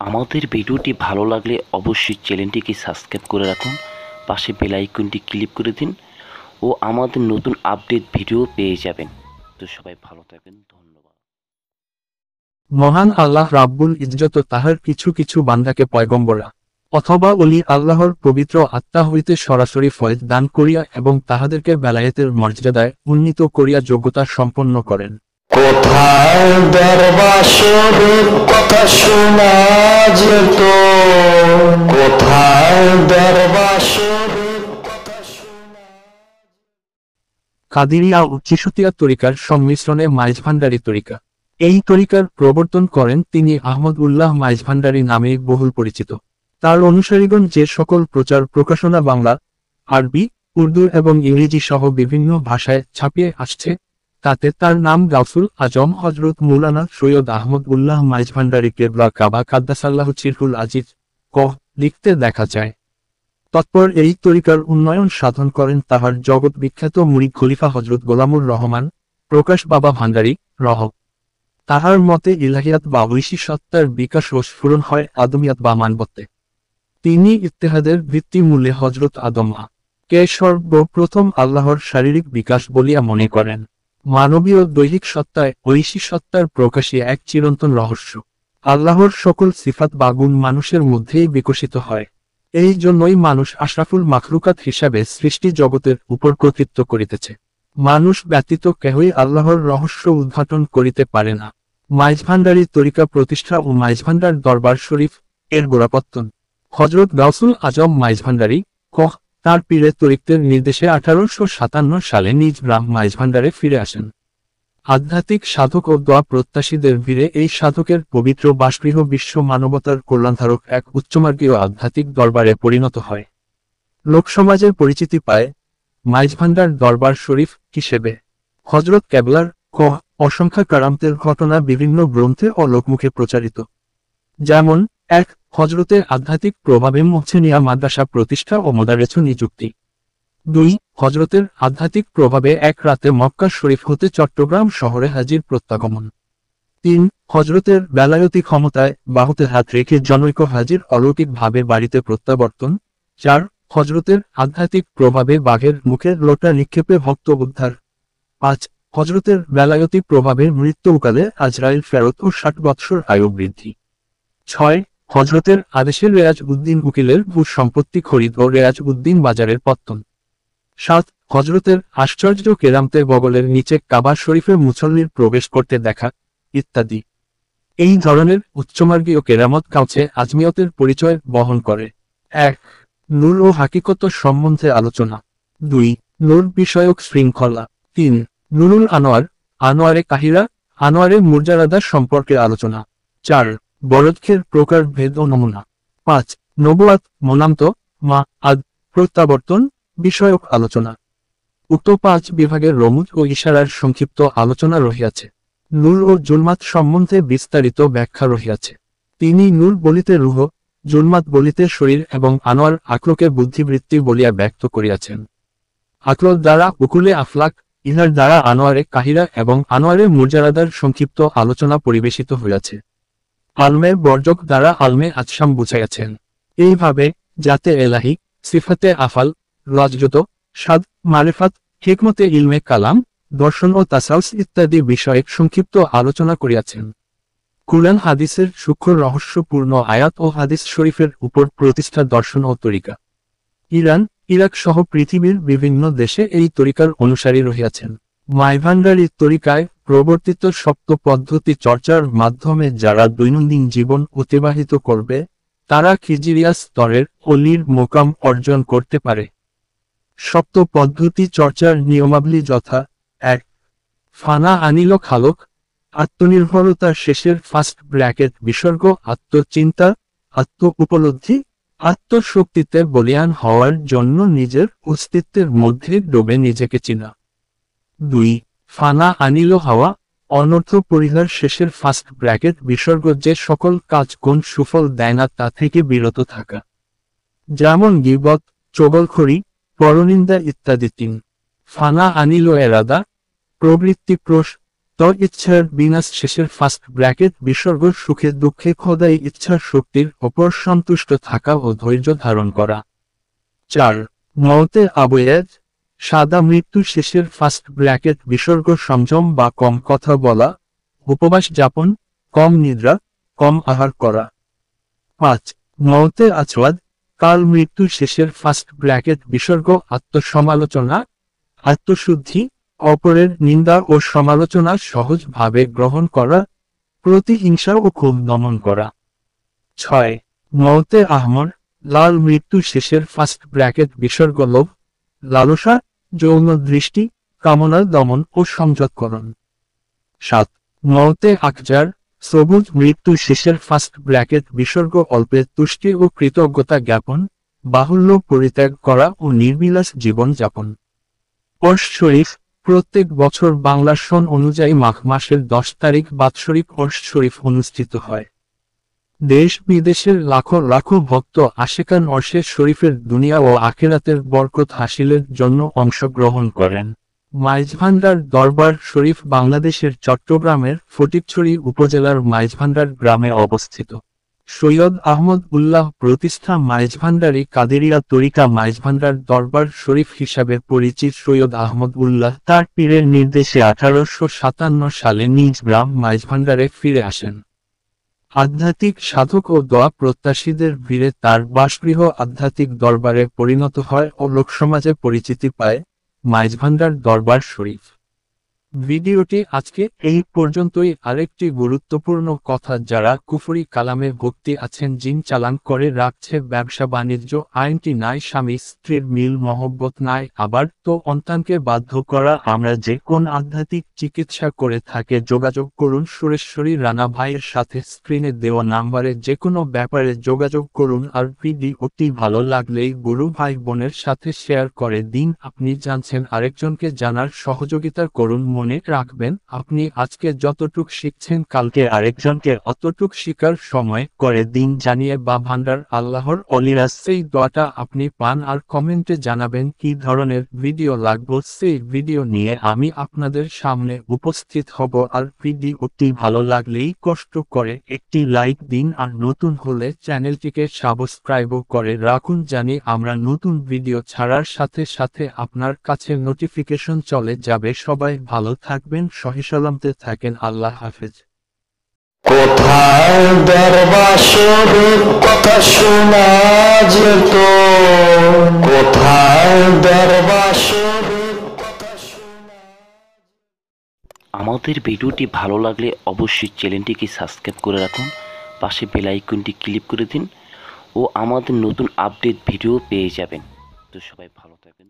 আমাদের ভিডিওটি ভালো লাগলে অবশ্যই চ্যানেলটিকে সাবস্ক্রাইব করে রাখুন, পাশে বেল আইকনটি ক্লিক করে দিন ও আমাদের নতুন আপডেট ভিডিও পেয়ে যাবেন। তো সবাই ভালো থাকবেন, ধন্যবাদ। মহান আল্লাহ রাব্বুল ইজ্জত তাহার কিছু কিছু বান্দাকে পয়গম্বরা অথবা অলি আল্লাহর পবিত্র আত্মা হইতে সরাসরি ফয়েজ দান করিয়া এবং তাহাদেরকে বেলায়েতের মর্যাদায় উন্নীত করিয়া যোগ্যতা সম্পন্ন করেন। কোথায় দরবাসরের কথা শোনা যেত, কোথায় দরবাসরের কথা শোনা। কাদিরিয়া ও চিশতিয়া তরিকার সংমিশ্রণে মাইজভান্ডারী তরিকা। এই তরিকার প্রবর্তন করেন তিনি আহমদ উল্লাহ মাইজভান্ডারী নামে বহুল পরিচিত। তার অনুসারীগণ যে সকল প্রচার প্রকাশনা বাংলা, আরবি, উর্দু এবং ইংরেজি সহ বিভিন্ন ভাষায় ছাপিয়ে আসছে, তাতে তার নাম গাউসুল আজম হজরত মৌলানা সৈয়দ আহমদ উল্লাহ মাইজভান্ডারী কেবলা কাবা কাদ্দাসাল্লাহ চিরহুল আজিজ লিখতে দেখা যায়। তৎপর এই তরিকার উন্নয়ন সাধন করেন তাহার জগৎ বিখ্যাত মুরিদ খলিফা হজরত গোলামুর রহমান প্রকাশ বাবা ভান্ডারী রহ। তাহার মতে ইলাহিয়াত বা ঐশী সত্তার বিকাশ ও স্ফুরণ হয় আদমিয়াত বা মানবত্বে। তিনি ইত্তেহাদের ভিত্তিমূলে হজরত আদম কে সর্বপ্রথম আল্লাহর শারীরিক বিকাশ বলিয়া মনে করেন। মানবীয় দৈহিক সত্তায় ঐশী সত্তার প্রকাশে এক চিরন্তন রহস্য। আল্লাহর সকল সিফাত বা গুণ মানুষের মধ্যেই বিকশিত হয়। এই জন্যই মানুষ আশরাফুল মাখলুকাত হিসাবে সৃষ্টি জগতের উপর কর্তৃত্ব করিতেছে। মানুষ ব্যতীত কেহই আল্লাহর রহস্য উদ্ঘাটন করিতে পারে না। মাইজভান্ডারী তরিকা প্রতিষ্ঠা ও মাইজভান্ডার দরবার শরীফ এর গোড়াপত্তন। হজরত গাউসুল আজম মাইজভান্ডারী তার পীরে তরিকতের নির্দেশে 1857 সালে নিজ গ্রাম মাইজভান্ডারে ফিরে আসেন। আধ্যাত্মিক সাধক ও দোয়া প্রত্যাশীদের ভিড়ে এই সাধকের পবিত্র বাসগৃহ বিশ্ব মানবতার কল্যাণধারক এক উচ্চমার্গীয় আধ্যাত্মিক দরবারে পরিণত হয়। লোকসমাজের পরিচিতি পায় মাইজভান্ডার দরবার শরীফ হিসেবে। হজরত কেবলার অসংখ্য কারামতের ঘটনা বিভিন্ন গ্রন্থে ও লোকমুখে প্রচারিত। যেমন 1. হজরতের আধ্যাত্মিক প্রভাবে মোহসেনিয়া মাদ্রাসা প্রতিষ্ঠা ও মোদারেছ নিযুক্তি। 2. হজরতের আধ্যাত্মিক প্রভাবে এক রাতে মক্কা শরীফ হতে চট্টগ্রাম শহরে হাজির প্রত্যাগমন। 3. হজরতের বেলায়তি ক্ষমতায় বাহুতে হাত রেখে জনৈক হাজির অলৌকিকভাবে বাড়িতে প্রত্যাবর্তন। 4. হজরতের আধ্যাত্মিক প্রভাবে বাঘের মুখের লোটা নিক্ষেপে ভক্ত উদ্ধার। 5. হজরতের বেলায়তি প্রভাবে মৃত্যুকালে আজরাইল ফেরত ও 60 বৎসর আয়ু বৃদ্ধি। 6. হজরতের আদেশের রেয়াজ উদ্দিন উকিলের ভূ সম্পত্তি খরিদ ও রেয়াজ উদ্দিন বাজারের পত্তন। 7. হজরতের আশ্চর্য কেরামতে বগলের নিচে কাবা শরীফে মুসল্লির প্রবেশ করতে দেখা ইত্যাদি। এই ধরনের উচ্চমার্গীয় কেরামত কাউছে আজমিয়তের পরিচয় বহন করে। 1. নূর ও হাকিকত সম্বন্ধে আলোচনা। 2. নূর বিষয়ক শৃঙ্খলা। 3. নুরুল আনোয়ার, আনোয়ারে কাহিরা, আনোয়ারে মুরজারাদা সম্পর্কে আলোচনা। 4. বরদখের প্রকার ভেদ ও নমুনা। 5. নবুয়াত, মোনান্ত, আদ, প্রত্যাবর্তন বিষয়ক আলোচনা। উক্ত 5 বিভাগের রমুজ ও ইশারার সংক্ষিপ্ত আলোচনা রহিয়াছে। নূর ও জুলমাত সম্বন্ধে বিস্তারিত ব্যাখ্যা রহিয়াছে। তিনি নূর বলিতে রুহ, জুলমাত বলিতে শরীর এবং আনোয়ার আকলকে বুদ্ধিবৃত্তি বলিয়া ব্যক্ত করিয়াছেন। আকল দ্বারা উকুলে আফলাক, ইহার দ্বারা আনোয়ারে কাহিরা এবং আনোয়ারে মুরজারাদার সংক্ষিপ্ত আলোচনা পরিবেশিত হইয়াছে। আলমে বর্জক দ্বারা আলমে আজসাম বুঝাইয়াছেন। এইভাবে যাতে এলাহি, সিফাতে আফাল, রাজযত, সাদ, মারেফাত, হিকমতে ইলমে কালাম, দর্শন ও তাসাউস ইত্যাদি বিষয়ে সংক্ষিপ্ত আলোচনা করিয়াছেন। কুরআন হাদিসের সূক্ষ্ম রহস্যপূর্ণ আয়াত ও হাদিস শরীফের উপর প্রতিষ্ঠা দর্শন ও তরিকা। ইরান, ইরাক সহ পৃথিবীর বিভিন্ন দেশে এই তরিকার অনুসারী রহিয়াছেন। মাইভান্ডারী তরিকায় প্রবর্তিত সপ্ত পদ্ধতি চর্চার মাধ্যমে যারা দৈনন্দিন জীবন অতিবাহিত করবে, তারা খিজিরিয়া স্তরের অলির মোকাম অর্জন করতে পারে। সপ্ত পদ্ধতি চর্চার নিয়মাবলী যথা: 1. ফানা আনিল খালক, আত্মনির্ভরতার শেষের ফার্স্ট ব্র্যাকেট বিসর্গ আত্মচিন্তা, আত্ম উপলব্ধি, আত্মশক্তিতে বলীয়ান হওয়ার জন্য নিজের অস্তিত্বের মধ্যে ডুবে নিজেকে চিনা। 2. ফানা আনিল হাওয়া, অনর্থ পরিহার শেষের ফার্স্ট ব্র্যাকেট বিসর্গ যে সকল কাজ কোন সুফল দেয় না তা থেকে বিরত থাকা, যেমন গীবত, চগলখড়ি, পরনিন্দা ইত্যাদি। 3. ফানা আনিল এরাদা, প্রবৃত্তি ইচ্ছার বিনাশ শেষের ফার্স্ট ব্র্যাকেট বিসর্গ সুখে দুঃখে খোদাই ইচ্ছার শক্তির ওপর সন্তুষ্ট থাকা ও ধৈর্য ধারণ করা। 4 মওতে আবয়েদ সাদা মৃত্যু শেষের ফার্স্ট ব্র্যাকেট বিসর্গ সংযম বা কম কথা বলা, উপবাস যাপন, কম নিদ্রা, কম আহার করা। 5 মওতে আছওয়াদ কাল মৃত্যু শেষের ফার্স্ট ব্র্যাকেট বিসর্গ আত্মসমালোচনা, আত্মশুদ্ধি, অপরের নিন্দা ও সমালোচনা সহজভাবে গ্রহণ করা, প্রতিহিংসা ও ক্ষোভ দমন করা। 6 মওতে আহমর লাল মৃত্যু শেষের ফার্স্ট ব্র্যাকেট বিসর্গ লোভ, লালসা, যৌন দৃষ্টি, কামনা দমন ও সংযতকরণ। 7 মওতে আকজার সবুজ মৃত্যু শেষের ফার্স্ট ব্র্যাকেট বিসর্গ অল্পে তুষ্টি ও কৃতজ্ঞতা জ্ঞাপন, বাহুল্য পরিত্যাগ করা ও নির্বিলাস জীবন যাপন। ওরস শরীফ প্রত্যেক বছর বাংলা সন অনুযায়ী মাঘ মাসের 10 তারিখ বাৎসরিক ওরস শরীফ অনুষ্ঠিত হয়। দেশ বিদেশের লাখো লাখো ভক্ত আশেকান ওরসে শরীফের দুনিয়া ও আখিরাতের বরকত হাসিলের জন্য অংশগ্রহণ করেন। মাইজভান্ডার দরবার শরীফ বাংলাদেশের চট্টগ্রামের ফটিকছড়ি উপজেলার মাইজভান্ডার গ্রামে অবস্থিত। সৈয়দ আহমদ উল্লাহ প্রতিষ্ঠা মাইজভান্ডারি কাদেরিয়া তরিকা মাইজভান্ডার দরবার শরীফ হিসাবে পরিচিত সৈয়দ আহমদ উল্লাহ তার পীরের নির্দেশে 1857 সালে নিজ গ্রাম মাইজভান্ডারে ফিরে আসেন। আধ্যাত্মিক সাধক ও দোয়া প্রত্যাশীদের ভিড়ে তার বাসগৃহ আধ্যাত্মিক দরবারে পরিণত হয় ও লোকসমাজে পরিচিতি পায় মাইজভান্ডার দরবার শরীফ। ভিডিওটি আজকে এই পর্যন্তই। আরেকটি গুরুত্বপূর্ণ কথা, যারা কুফরি কালামে ভক্তি আছেন, জিন চালান করে রাখছে, ব্যবসা বাণিজ্য আইনটি নাই, স্বামী স্ত্রীর মিল মহব্বত নাই, আবার তো সন্তানকে বাধ্য করা, আমরা যে কোন আধ্যাত্মিক চিকিৎসা করে থাকে যোগাযোগ করুন সুরেশ্বরী রানা ভাইয়ের সাথে। স্ক্রিনে দেওয়া নাম্বারে যে কোনো ব্যাপারে যোগাযোগ করুন। আর ভিডিওটি ভালো লাগলেই গুরু ভাই বোনের সাথে শেয়ার করে দিন। আপনি জানছেন আরেকজনকে জানার সহযোগিতা করুন। মনে রাখবেন, আপনি আজকে যতটুক শিখছেন কালকে আরেকজনকে অতটুক শিকার সময় করে দিন। জানিয়ে বা ভান্ডার আল্লাহর অলিরা সেই দোয়াটা আপনি পান, আর কমেন্টে জানাবেন কি ধরনের ভিডিও লাগবে, সেই ভিডিও নিয়ে আমি আপনাদের সামনে উপস্থিত হব। আর ভিডিওটি ভালো লাগলেই কষ্ট করে একটি লাইক দিন, আর নতুন হলে চ্যানেলটিকে সাবস্ক্রাইবও করে রাখুন, জানি আমরা নতুন ভিডিও ছাড়ার সাথে সাথে আপনার কাছে নোটিফিকেশন চলে যাবে। সবাই ভালো থাকবেন, সহিসালামতে থাকেন। আল্লাহ হাফেজ। কোথায় দরবার শরীফ কথা শোনা যেত, কোথায় দরবার শরীফ কথা শোনা। আমাদের ভিডিওটি ভালো লাগলে অবশ্যই চ্যানেলটিকে সাবস্ক্রাইব করে রাখুন, পাশে বেল আইকনটি ক্লিক করে দিন ও আমাদের নতুন আপডেট ভিডিও পেয়ে যাবেন। তো সবাই ভালো থাকবেন।